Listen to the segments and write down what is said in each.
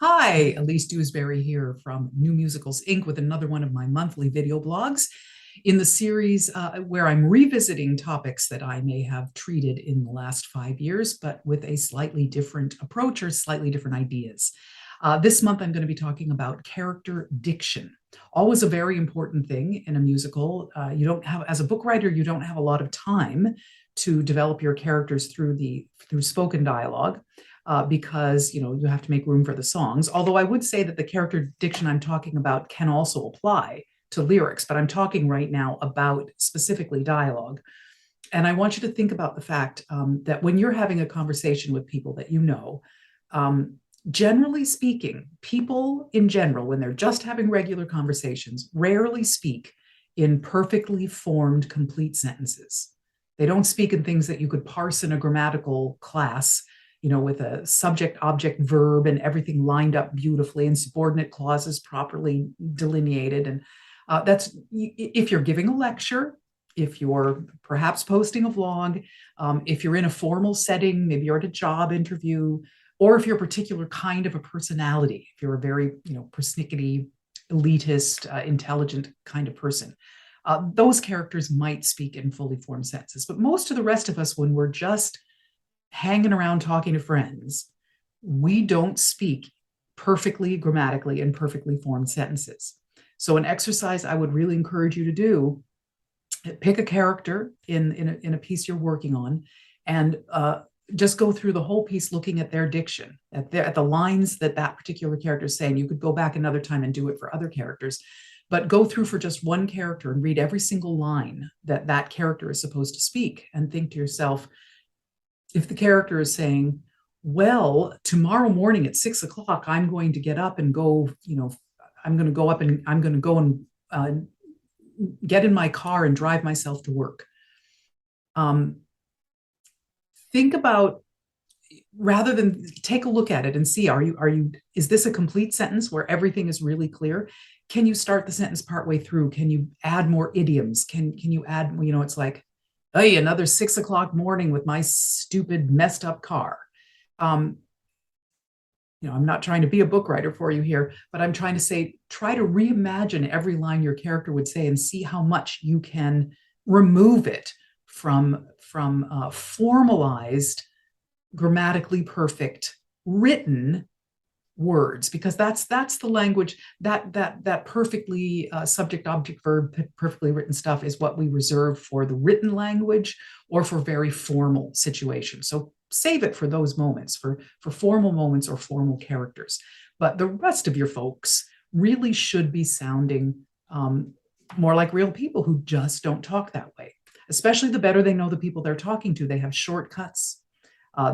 Hi, Elise Dewsberry here from New Musicals Inc. with another one of my monthly video blogs in the series where I'm revisiting topics that I may have treated in the last 5 years, but with a slightly different approach or slightly different ideas. This month, I'm going to be talking about character diction. Always a very important thing in a musical. You don't have, as a book writer, you don't have a lot of time to develop your characters through spoken dialogue because you have to make room for the songs. Although I would say that the character diction I'm talking about can also apply to lyrics, but I'm talking right now about specifically dialogue. And I want you to think about the fact that when you're having a conversation with people that you know, generally speaking, people in general, when they're just having regular conversations, rarely speak in perfectly formed, complete sentences. They don't speak in things that you could parse in a grammatical class, with a subject, object, verb, and everything lined up beautifully and subordinate clauses properly delineated. And that's if you're giving a lecture, if you're perhaps posting a vlog, if you're in a formal setting, maybe you're at a job interview, or if you're a particular kind of a personality, if you're a very, persnickety, elitist, intelligent kind of person. Those characters might speak in fully formed sentences. But most of the rest of us, when we're just hanging around talking to friends, we don't speak perfectly grammatically in perfectly formed sentences. So an exercise I would really encourage you to do, pick a character in a piece you're working on, and just go through the whole piece looking at their diction, at the lines that particular character is saying. You could go back another time and do it for other characters, but go through for just one character and read every single line that character is supposed to speak and think to yourself, if the character is saying, well, tomorrow morning at 6 o'clock, I'm going to get up and go, I'm going to go up and I'm going to go and get in my car and drive myself to work. Think about, rather than take a look at it and see, is this a complete sentence where everything is really clear? Can you start the sentence partway through? Can you add more idioms? Can you add, it's like, hey, another 6 o'clock morning with my stupid messed up car. I'm not trying to be a book writer for you here, but I'm trying to say, try to reimagine every line your character would say and see how much you can remove it from formalized, grammatically perfect, written words, because that's the language that perfectly subject, object, verb, perfectly written stuff is what we reserve for the written language or for very formal situations. So save it for those moments, for formal moments or formal characters. But the rest of your folks really should be sounding more like real people who just don't talk that way. Especially the better they know the people they're talking to. They have shortcuts.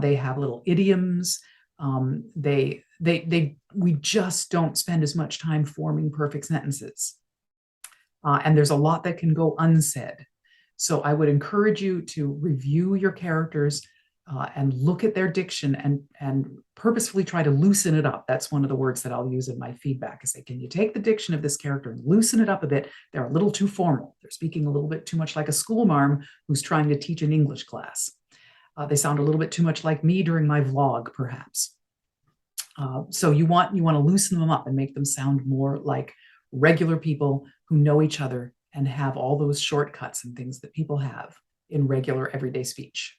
They have little idioms. We just don't spend as much time forming perfect sentences. And there's a lot that can go unsaid. So I would encourage you to review your characters and look at their diction and purposefully try to loosen it up. That's one of the words that I'll use in my feedback. I say, can you take the diction of this character and loosen it up a bit? They're a little too formal. They're speaking a little bit too much like a schoolmarm who's trying to teach an English class. They sound a little bit too much like me during my vlog, perhaps. So you want to loosen them up and make them sound more like regular people who know each other and have all those shortcuts and things that people have in regular everyday speech.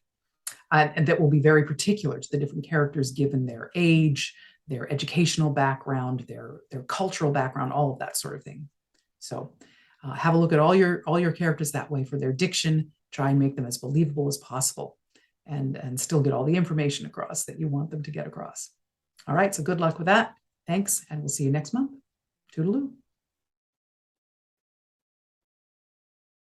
And that will be very particular to the different characters given their age, their educational background, their cultural background, all of that sort of thing. So have a look at all your characters that way for their diction. Try and make them as believable as possible, and still get all the information across that you want them to get across. All right, so good luck with that. Thanks, and we'll see you next month. Toodaloo.